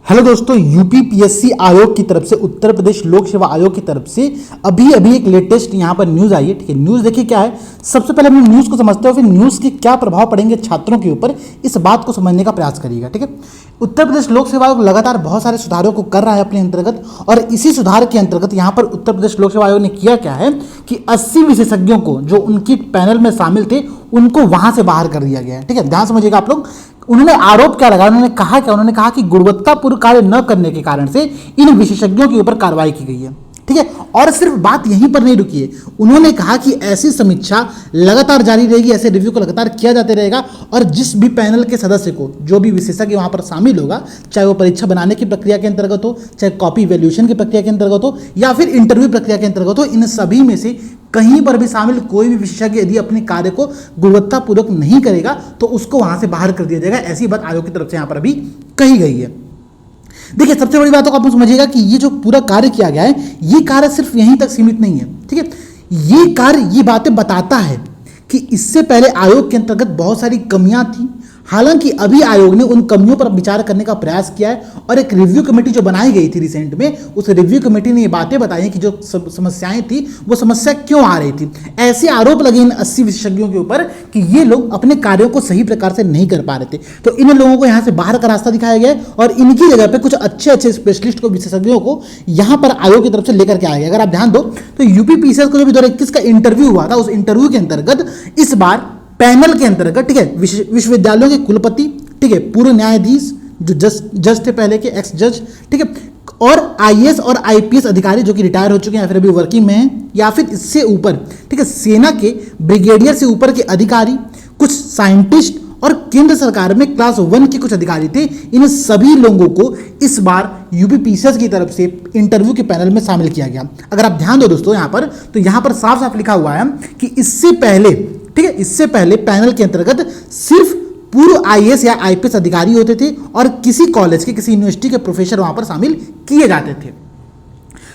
Hello दोस्तों, UP PSC आयोग की तरफ से उत्तर प्रदेश लोक सेवा आयोग की तरफ से अभी अभी एक लेटेस्ट यहाँ पर न्यूज़ आई है। ठीक है, न्यूज़ देखिए क्या है। सबसे पहले हम न्यूज़ को समझते हो, फिर न्यूज़ के क्या प्रभाव पड़ेंगे छात्रों के ऊपर, इस बात को समझने का प्रयास करिएगा। ठीक है, उत्तर प्रदेश लोक सेवा आयोग लगातार बहुत सारे सुधारों को कर रहा है अपने अंतर्गत, और इसी सुधार के अंतर्गत यहाँ पर उत्तर प्रदेश लोक सेवा आयोग ने किया क्या है कि 80 विशेषज्ञों को जो उनकी पैनल में शामिल थे उनको वहां से बाहर कर दिया गया है। ठीक है, ध्यान समझिएगा आप लोग। उन्होंने आरोप क्या लगाया, उन्होंने कहा क्या, उन्होंने कहा कि गुणवत्तापूर्ण कार्य न करने के कारण से इन विशेषज्ञों के ऊपर कार्रवाई की गई है। ठीक है, और सिर्फ बात यहीं पर नहीं रुकी है, उन्होंने कहा कि ऐसी समीक्षा लगातार जारी रहेगी, ऐसे रिव्यू को लगातार किया जाते रहेगा, और जिस भी पैनल के सदस्य को, जो भी विशेषज्ञ वहां पर शामिल होगा, चाहे वो परीक्षा बनाने की प्रक्रिया के अंतर्गत हो, चाहे कॉपी वैल्यूएशन की प्रक्रिया के अंतर्गत हो, या फिर इंटरव्यू प्रक्रिया के अंतर्गत हो, इन सभी में से कहीं पर भी शामिल कोई भी विशेषज्ञ यदि अपने कार्य को गुणवत्तापूर्वक नहीं करेगा तो उसको वहां से बाहर कर दिया जाएगा। ऐसी बात आयोग की तरफ से यहां पर अभी कही गई है। देखिए, सबसे बड़ी बात को आप समझिएगा कि ये जो पूरा कार्य किया गया है, ये कार्य सिर्फ यहीं तक सीमित नहीं है। ठीक है, ये कार्य ये बातें बताता है कि इससे पहले आयोग के अंतर्गत बहुत सारी कमियां थी। हालांकि अभी आयोग ने उन कमियों पर विचार करने का प्रयास किया है, और एक रिव्यू कमेटी जो बनाई गई थी रिसेंट में, उस रिव्यू कमेटी ने ये बातें बताई हैं कि जो समस्याएं थी वो समस्या क्यों आ रही थी। ऐसे आरोप लगे इन 80 विशेषज्ञों के ऊपर कि ये लोग अपने कार्यों को सही प्रकार से नहीं कर पा रहे थे, तो इन लोगों को यहाँ से बाहर का रास्ता दिखाया गया है, और इनकी जगह पर कुछ अच्छे अच्छे स्पेशलिस्ट को, विशेषज्ञों को यहाँ पर आयोग की तरफ से लेकर के आया गया। अगर आप ध्यान दो तो यूपी पीसीएस को जो 2021 का इंटरव्यू हुआ था, उस इंटरव्यू के अंतर्गत इस बार पैनल के अंतर्गत, ठीक है, विश्वविद्यालयों के कुलपति, ठीक है, पूर्व न्यायाधीश जो जज थे पहले के, एक्स जज, ठीक है, और आईएएस और आईपीएस अधिकारी जो कि रिटायर हो चुके हैं या फिर अभी वर्किंग में हैं, या फिर इससे ऊपर, ठीक है, सेना के ब्रिगेडियर से ऊपर के अधिकारी, कुछ साइंटिस्ट और केंद्र सरकार में क्लास 1 के कुछ अधिकारी थे। इन सभी लोगों को इस बार यूपी पीसीएस की तरफ से इंटरव्यू के पैनल में शामिल किया गया। अगर आप ध्यान दो दोस्तों यहाँ पर, तो यहाँ पर साफ साफ लिखा हुआ है कि इससे पहले, ठीक है, इससे पहले पैनल के अंतर्गत सिर्फ पूर्व आईएएस या आईपीएस अधिकारी होते थे, और किसी कॉलेज के, किसी यूनिवर्सिटी के प्रोफेसर वहां पर शामिल किए जाते थे।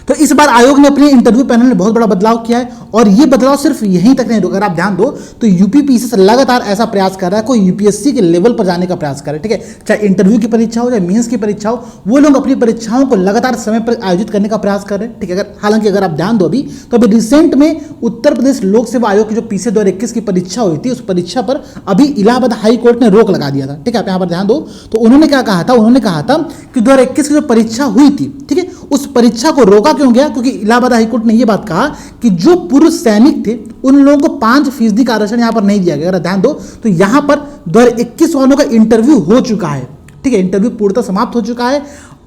तो इस बार आयोग ने अपने इंटरव्यू पैनल में बहुत बड़ा बदलाव किया है, और ये बदलाव सिर्फ यहीं तक नहीं रुका। अगर आप ध्यान दो तो यूपी पीसीएस लगातार ऐसा प्रयास कर रहा है, कोई यूपीएससी के लेवल पर जाने का प्रयास कर रहा है। ठीक है, चाहे इंटरव्यू की परीक्षा हो, चाहे मेंस की परीक्षा हो, वो लोग अपनी परीक्षाओं को लगातार समय पर आयोजित करने का प्रयास कर रहे हैं। ठीक है, हालांकि अगर आप ध्यान दो अभी, तो अभी रिसेंट में उत्तर प्रदेश लोक सेवा आयोग की जो पीसीएस 2021 की परीक्षा हुई थी, उस परीक्षा पर अभी इलाहाबाद हाई कोर्ट ने रोक लगा दिया था। ठीक है, आप यहाँ पर ध्यान दो तो उन्होंने क्या कहा था, उन्होंने कहा था कि 2021 की जो परीक्षा हुई थी, ठीक है, उस परीक्षा को रोका क्यों गया, क्योंकि इलाहाबाद हाईकोर्ट ने यह बात कहा कि जो पूर्व सैनिक थे उन लोगों को 5% का आरक्षण यहां पर नहीं दिया गया। अगर ध्यान दो तो यहां पर 2021 वालों का इंटरव्यू हो चुका है। ठीक है, इंटरव्यू पूर्णतः समाप्त हो चुका है,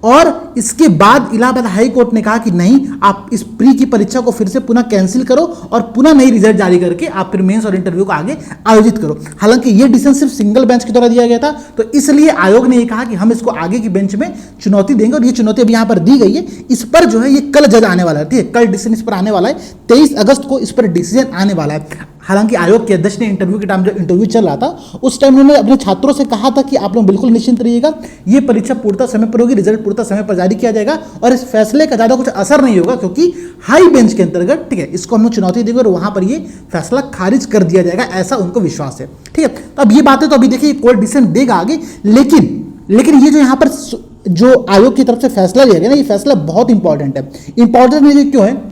और इसके बाद इलाहाबाद हाई कोर्ट ने कहा कि नहीं, आप इस प्री की परीक्षा को फिर से पुनः कैंसिल करो और पुनः नई रिजल्ट जारी करके आप फिर मेंस और इंटरव्यू को आगे आयोजित करो। हालांकि ये डिसीजन सिर्फ सिंगल बेंच के द्वारा दिया गया था, तो इसलिए आयोग ने ये कहा कि हम इसको आगे की बेंच में चुनौती देंगे, और ये चुनौती अभी यहाँ पर दी गई है। इस पर जो है ये कल जज आने वाला है। ठीक है, कल डिसीजन इस पर आने वाला है, 23 अगस्त को इस पर डिसीजन आने वाला है। हालांकि आयोग के अध्यक्ष ने इंटरव्यू के टाइम, जो इंटरव्यू चल रहा था उस टाइम, उन्होंने अपने छात्रों से कहा था कि आप लोग बिल्कुल निश्चिंत रहिएगा, ये परीक्षा पूर्णतः समय पर होगी, रिजल्ट पूर्णतः समय पर जारी किया जाएगा, और इस फैसले का ज्यादा कुछ असर नहीं होगा, क्योंकि हाई बेंच के अंतर्गत, ठीक है, इसको हम लोग चुनौती देंगे और वहां पर ये फैसला खारिज कर दिया जाएगा, ऐसा उनको विश्वास है। ठीक है, तो अब ये बातें तो अभी देखिए कोर्ट डिसीजन देगा आगे, लेकिन ये जो यहाँ पर जो आयोग की तरफ से फैसला लिया गया ना, ये फैसला बहुत इंपॉर्टेंट है। इंपॉर्टेंट क्यों है,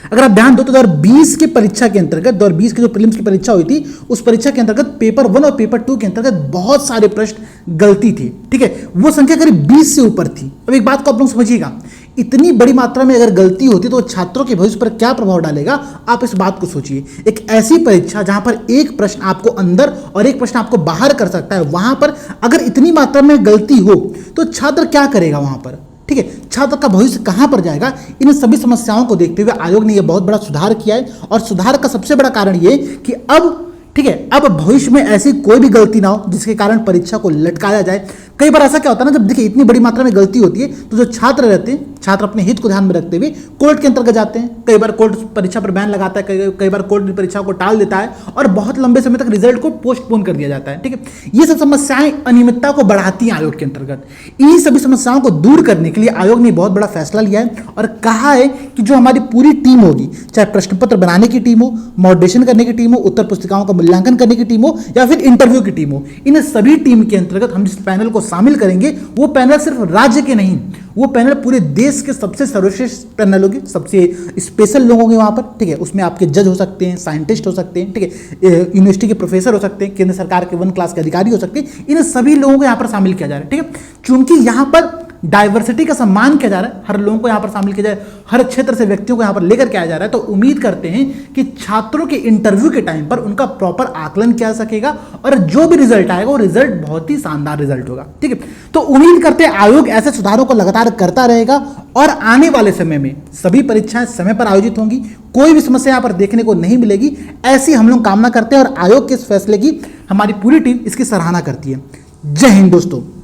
अगर आप ध्यान दो तो 2020 की परीक्षा के अंतर्गत, 2020 की जो प्रीलिम्स की परीक्षा हुई थी, उस परीक्षा के अंतर्गत पेपर 1 और पेपर 2 के अंतर्गत बहुत सारे प्रश्न गलती थी। ठीक है, वो संख्या करीब 20 से ऊपर थी। अब एक बात को आप लोग समझिएगा, इतनी बड़ी मात्रा में अगर गलती होती तो छात्रों के भविष्य पर क्या प्रभाव डालेगा, आप इस बात को सोचिए। एक ऐसी परीक्षा जहां पर एक प्रश्न आपको अंदर और एक प्रश्न आपको बाहर कर सकता है, वहां पर अगर इतनी मात्रा में गलती हो तो छात्र क्या करेगा वहां पर। ठीक है, छात्र का भविष्य कहां पर जाएगा। इन सभी समस्याओं को देखते हुए आयोग ने यह बहुत बड़ा सुधार किया है, और सुधार का सबसे बड़ा कारण यह कि अब, ठीक है, अब भविष्य में ऐसी कोई भी गलती ना हो जिसके कारण परीक्षा को लटकाया जाए। कई बार ऐसा क्या होता है ना, जब देखिए इतनी बड़ी मात्रा में गलती होती है तो जो छात्र रहते हैं, छात्र अपने हित को ध्यान में रखते हुए कोर्ट के अंतर्गत जाते हैं। कई बार कोर्ट परीक्षा पर बैन लगाता है, कई बार कोर्ट परीक्षा को टाल देता है, और बहुत लंबे समय तक रिजल्ट को पोस्टपोन कर दिया जाता है। ठीक है, ये सब समस्याएं अनियमितता को बढ़ाती हैं आयोग के अंतर्गत। इन सभी समस्याओं को दूर करने के लिए आयोग ने बहुत बड़ा फैसला लिया है, और कहा है कि जो हमारी पूरी टीम होगी, चाहे प्रश्न पत्र बनाने की टीम हो, मॉडरेशन करने की टीम हो, उत्तर पुस्तिकाओं का मूल्यांकन करने की टीम हो या फिर इंटरव्यू की टीम हो, इन सभी टीम के अंतर्गत हम जिस पैनल को शामिल करेंगे वो पैनल सिर्फ राज्य के नहीं, वो पैनल पूरे देश के सबसे सर्वश्रेष्ठ पैनल होगी, सबसे स्पेशल लोग होंगे वहां पर, ठीक है। उसमें आपके जज हो सकते हैं, साइंटिस्ट हो सकते हैं, ठीक है, यूनिवर्सिटी के प्रोफेसर हो सकते हैं, केंद्र सरकार के 1 क्लास के अधिकारी हो सकते हैं, इन सभी लोगों को यहाँ पर शामिल किया जा रहा है, ठीक है। चूंकि यहाँ पर डाइवर्सिटी का सम्मान किया जा रहा है, हर लोगों को यहाँ पर शामिल किया जाए, हर क्षेत्र से व्यक्तियों को यहाँ पर लेकर के आया जा रहा है, तो उम्मीद करते हैं कि छात्रों के इंटरव्यू के टाइम पर उनका प्रॉपर आकलन किया जा सकेगा और जो भी रिजल्ट आएगा वो रिजल्ट बहुत ही शानदार रिजल्ट होगा, ठीक है। तो उम्मीद करते हैं आयोग ऐसे सुधारों को लगातार करता रहेगा और आने वाले समय में सभी परीक्षाएं समय पर आयोजित होंगी, कोई भी समस्या यहाँ पर देखने को नहीं मिलेगी, ऐसी हम लोग कामना करते हैं और आयोग के इस फैसले की हमारी पूरी टीम इसकी सराहना करती है। जय हिंद दोस्तों।